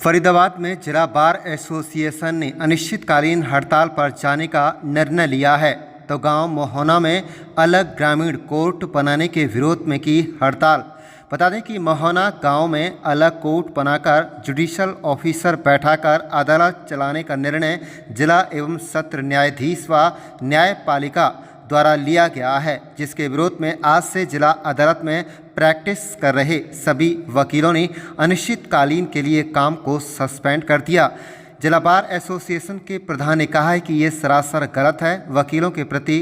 फरीदाबाद में जिला bar association ने अनिश्चितकालीन हड़ताल पर जाने का निर्णय लिया है। तो गांव मोहना में अलग ग्रामीण कोर्ट बनाने के विरोध में की हड़ताल। बता दें कि मोहना गांव में अलग कोर्ट बनाकर जुडिशल ऑफिसर बैठाकर अदालत चलाने का निर्णय जिला एवं सत्र न्यायाधीश व न्यायपालिका द्वारा लिया गया है, जिसके विरोध में आज से जिला अदालत में प्रैक्टिस कर रहे सभी वकीलों ने अनिश्चितकालीन के लिए काम को सस्पेंड कर दिया। जिला बार एसोसिएशन के प्रधान ने कहा है कि ये सरासर गलत है, वकीलों के प्रति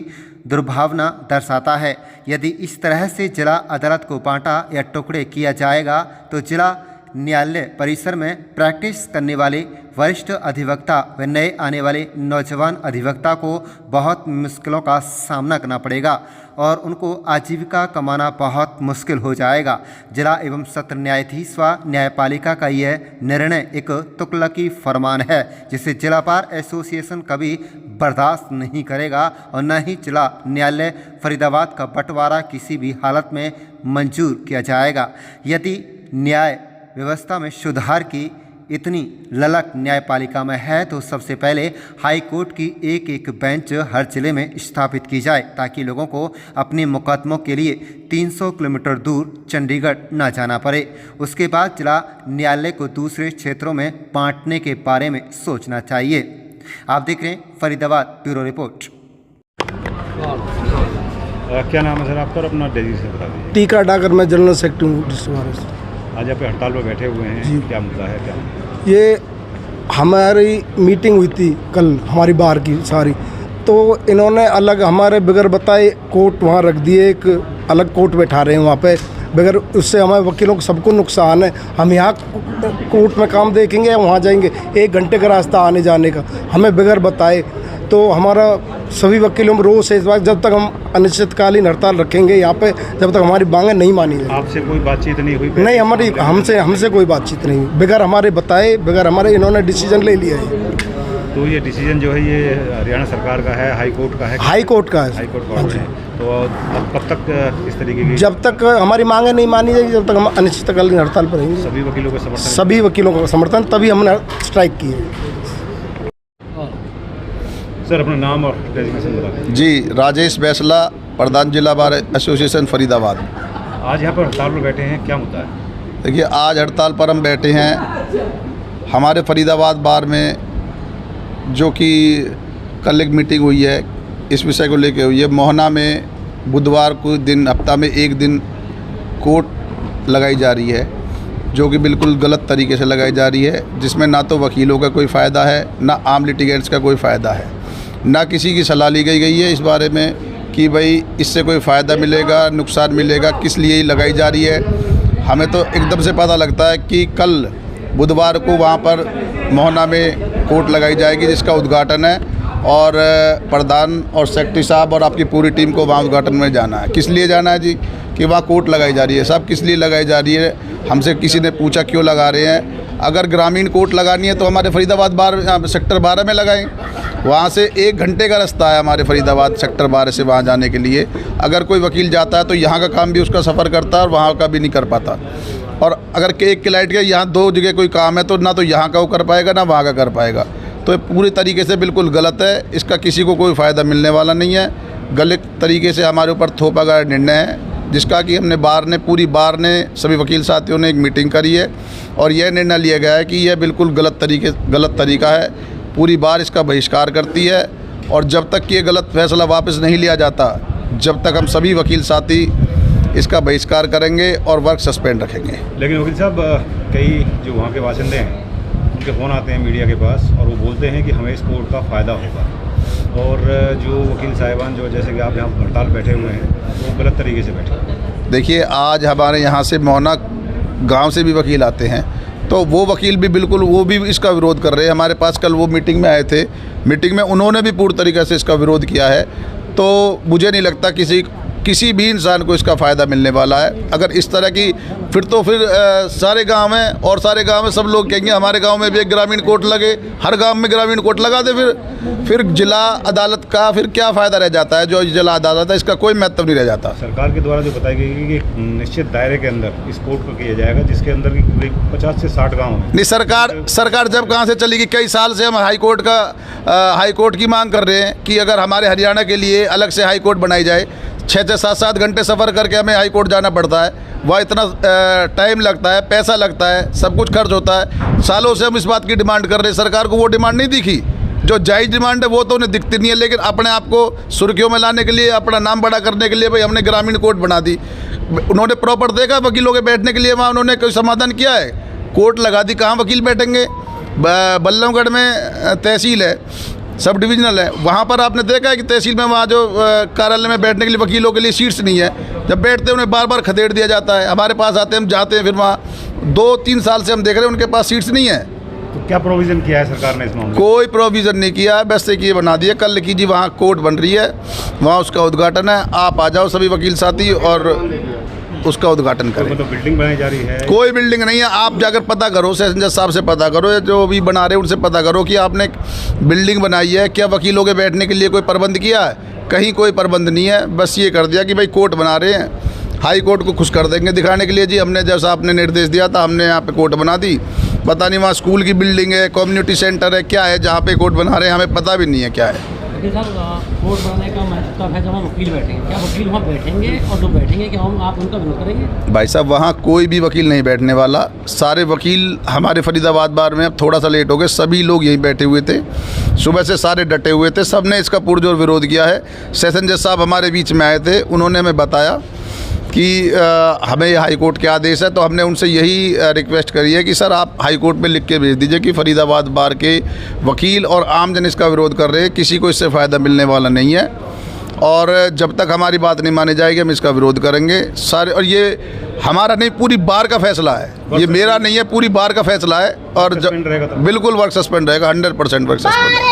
दुर्भावना दर्शाता है। यदि इस तरह से जिला अदालत को बांटा या टुकड़े किया जाएगा तो जिला न्यायालय परिसर में प्रैक्टिस करने वाले वरिष्ठ अधिवक्ता व नए आने वाले नौजवान अधिवक्ता को बहुत मुश्किलों का सामना करना पड़ेगा और उनको आजीविका कमाना बहुत मुश्किल हो जाएगा। जिला एवं सत्र न्यायाधीश व न्यायपालिका का यह निर्णय एक तुगलकी फरमान है, जिसे जिला बार एसोसिएशन कभी बर्दाश्त नहीं करेगा और न ही जिला न्यायालय फरीदाबाद का बंटवारा किसी भी हालत में मंजूर किया जाएगा। यदि न्याय व्यवस्था में सुधार की इतनी ललक न्यायपालिका में है तो सबसे पहले हाई कोर्ट की एक एक बेंच हर जिले में स्थापित की जाए, ताकि लोगों को अपने मुकदमों के लिए 300 किलोमीटर दूर चंडीगढ़ न जाना पड़े। उसके बाद जिला न्यायालय को दूसरे क्षेत्रों में बांटने के बारे में सोचना चाहिए। आप देख रहे हैं फरीदाबाद ब्यूरो रिपोर्ट। क्या नाम है सर आपका और अपना डेजिग्नेशन बता दीजिए। टीका डाकर मैं जनरल सेक्रेटरी हूँ डिस्ट्रिक्ट। आज आप हड़ताल पर बैठे हुए हैं, क्या मुद्दा है? क्या ये हमारी मीटिंग हुई थी कल हमारी बार की सारी, तो इन्होंने अलग हमारे बगैर बताए कोर्ट वहाँ रख दिए, एक अलग कोर्ट बैठा रहे हैं वहाँ पे बगैर। उससे हमारे वकीलों को सबको नुकसान है। हम यहाँ कोर्ट में काम देखेंगे या वहाँ जाएंगे, 1 घंटे का रास्ता आने जाने का, हमें बगैर बताए। तो हमारा सभी वकीलों में रोष है इस बात, जब तक हम अनिश्चितकालीन हड़ताल रखेंगे यहाँ पे, जब तक हमारी मांगें नहीं मानी जाएगी। आपसे कोई बातचीत नहीं हुई? नहीं, हमारी हमसे कोई बातचीत नहीं, बगैर हमारे बताए, बगैर हमारे इन्होंने डिसीजन ले लिया है। तो ये डिसीजन जो है ये हरियाणा सरकार का है, हाई कोर्ट का है? हाई कोर्ट का है। हाई कोर्ट का है। तो अब कब तक इस तरीके की? जब तक हमारी मांगें नहीं मानी जाएगी, जब तक हम अनिश्चितकालीन हड़ताल पर रहेंगे। सभी वकीलों का समर्थन? सभी वकीलों का समर्थन, तभी हमने स्ट्राइक की है। सर अपना नाम और डेजिग्नेशन बता दीजिए। जी, राजेश बैसला, प्रधान जिला बार एसोसिएशन फरीदाबाद। आज यहाँ पर हड़ताल पर बैठे हैं, क्या मुद्दा है? देखिए, आज हड़ताल पर हम बैठे हैं हमारे फरीदाबाद बार में, जो कि कल एक मीटिंग हुई है इस विषय को लेकर हुई है। मोहना में बुधवार को दिन, हफ्ता में 1 दिन कोर्ट लगाई जा रही है, जो कि बिल्कुल गलत तरीके से लगाई जा रही है, जिसमें ना तो वकीलों का कोई फ़ायदा है, ना आम लिटिगेंट्स का कोई फ़ायदा है, ना किसी की सलाह ली गई है इस बारे में कि भाई इससे कोई फ़ायदा मिलेगा, नुकसान मिलेगा, किस लिए ही लगाई जा रही है। हमें तो एकदम से पता लगता है कि कल बुधवार को वहाँ पर मोहना में कोर्ट लगाई जाएगी, जिसका उद्घाटन है, और प्रधान और सेक्रेटरी साहब और आपकी पूरी टीम को वहाँ उद्घाटन में जाना है। किस लिए जाना है जी? कि वहाँ कोर्ट लगाई जा रही है। साहब, किस लिए लगाई जा रही है? हमसे किसी ने पूछा क्यों लगा रहे हैं? अगर ग्रामीण कोर्ट लगानी है तो हमारे फरीदाबाद बार सेक्टर 12 में लगाएं। वहाँ से 1 घंटे का रास्ता है हमारे फरीदाबाद सेक्टर 12 से वहाँ जाने के लिए। अगर कोई वकील जाता है तो यहाँ का काम भी उसका सफ़र करता है और वहाँ का भी नहीं कर पाता। और अगर एक क्लाइंट का यहाँ 2 जगह कोई काम है तो ना तो यहाँ का वो कर पाएगा, ना वहाँ का कर पाएगा। तो ये पूरी तरीके से बिल्कुल गलत है। इसका किसी को कोई फ़ायदा मिलने वाला नहीं है। गलत तरीके से हमारे ऊपर थोपा गया निर्णय है, जिसका कि हमने पूरी बार ने सभी वकील साथियों ने एक मीटिंग करी है और यह निर्णय लिया गया है कि यह बिल्कुल गलत तरीका है। पूरी बार इसका बहिष्कार करती है और जब तक कि ये गलत फैसला वापस नहीं लिया जाता, जब तक हम सभी वकील साथी इसका बहिष्कार करेंगे और वर्क सस्पेंड रखेंगे। लेकिन वकील साहब, कई जो वहाँ के बाशिंदे हैं उनके फ़ोन आते हैं मीडिया के पास और वो बोलते हैं कि हमें इस कोर्ट का फ़ायदा होगा, और जो वकील साहिबान जो जैसे कि आप यहाँ हड़ताल बैठे हुए हैं वो गलत तरीके से बैठे। देखिए, आज हमारे यहाँ से मोहना गांव से भी वकील आते हैं, तो वो वकील भी बिल्कुल वो भी इसका विरोध कर रहे हैं। हमारे पास कल वो मीटिंग में आए थे, मीटिंग में उन्होंने भी पूरी तरीके से इसका विरोध किया है। तो मुझे नहीं लगता किसी किसी भी इंसान को इसका फ़ायदा मिलने वाला है। अगर इस तरह की फिर सारे गांव में और सारे गांव में सब लोग कहेंगे हमारे गांव में भी एक ग्रामीण कोर्ट लगे, हर गांव में ग्रामीण कोर्ट लगा दे, फिर जिला अदालत का फिर क्या फ़ायदा रह जाता है। जो जिला अदालत है इसका कोई महत्व नहीं रह जाता। सरकार के द्वारा जो बताई गई है कि निश्चित दायरे के अंदर इस कोर्ट को किया जाएगा, जिसके अंदर की करीब 50 से 60 गाँव हैं। नहीं, सरकार जब कहाँ से चलेगी? कई साल से हम हाई कोर्ट की मांग कर रहे हैं कि अगर हमारे हरियाणा के लिए अलग से हाई कोर्ट बनाई जाए। 6 से 7 घंटे सफ़र करके हमें हाई कोर्ट जाना पड़ता है, वह इतना टाइम लगता है, पैसा लगता है, सब कुछ खर्च होता है। सालों से हम इस बात की डिमांड कर रहे हैं, सरकार को वो डिमांड नहीं दिखी। जो जायज़ डिमांड है वो तो उन्हें दिखती नहीं है, लेकिन अपने आप को सुर्खियों में लाने के लिए, अपना नाम बड़ा करने के लिए भाई हमने ग्रामीण कोर्ट बना दी। उन्होंने प्रॉपर देखा वकीलों के बैठने के लिए वहाँ उन्होंने कोई समाधान किया है? कोर्ट लगा दी, कहाँ वकील बैठेंगे? बल्लभगढ़ में तहसील है, सब डिविजनल है, वहाँ पर आपने देखा है कि तहसील में वहाँ जो कार्यालय में बैठने के लिए वकीलों के लिए सीट्स नहीं है। जब बैठते हैं उन्हें बार बार खदेड़ दिया जाता है। हमारे पास आते हैं, हम जाते हैं, फिर वहाँ 2-3 साल से हम देख रहे हैं उनके पास सीट्स नहीं है। तो क्या प्रोविज़न किया है सरकार ने इस मामले में? कोई प्रोविज़न नहीं किया है, बस एक ये बना दिया कल की जी वहाँ कोर्ट बन रही है, वहाँ उसका उद्घाटन है, आप आ जाओ सभी वकील साथी और उसका उद्घाटन करें। तो बिल्डिंग बनाई जा रही है? कोई बिल्डिंग नहीं है, आप जाकर पता करो, सेशन जज साहब से पता करो, जो भी बना रहे हैं उनसे पता करो कि आपने बिल्डिंग बनाई है, क्या वकीलों के बैठने के लिए कोई प्रबंध किया है? कहीं कोई प्रबंध नहीं है, बस ये कर दिया कि भाई कोर्ट बना रहे हैं, हाई कोर्ट को खुश कर देंगे दिखाने के लिए जी हमने जैसा आपने निर्देश दिया था हमने यहाँ पे कोर्ट बना दी। पता नहीं वहाँ स्कूल की बिल्डिंग है, कम्युनिटी सेंटर है, क्या है जहाँ पे कोर्ट बना रहे हैं, हमें पता भी नहीं है क्या है। कोर्ट बनाने का मतलब है जब हम वकील बैठेंगे, क्या वकील वहाँ बैठेंगे? और जो बैठेंगे क्या हम आप उनका विरोध करेंगे? भाई साहब वहाँ कोई भी वकील नहीं बैठने वाला। सारे वकील हमारे फरीदाबाद बार में, अब थोड़ा सा लेट हो गए, सभी लोग यहीं बैठे हुए थे, सुबह से सारे डटे हुए थे, सब ने इसका पुरजोर विरोध किया है। सेशन जज साहब हमारे बीच में आए थे, उन्होंने हमें बताया कि हमें हाई कोर्ट के आदेश है, तो हमने उनसे यही रिक्वेस्ट करी है कि सर आप हाई कोर्ट में लिख के भेज दीजिए कि फरीदाबाद बार के वकील और आमजन इसका विरोध कर रहे हैं, किसी को इससे फ़ायदा मिलने वाला नहीं है, और जब तक हमारी बात नहीं मानी जाएगी हम इसका विरोध करेंगे सारे। और ये हमारा नहीं, पूरी बार का फैसला है, ये मेरा नहीं है, पूरी बार का फैसला है। और बिल्कुल वर्क सस्पेंड रहेगा, 100% वर्क सस्पेंड।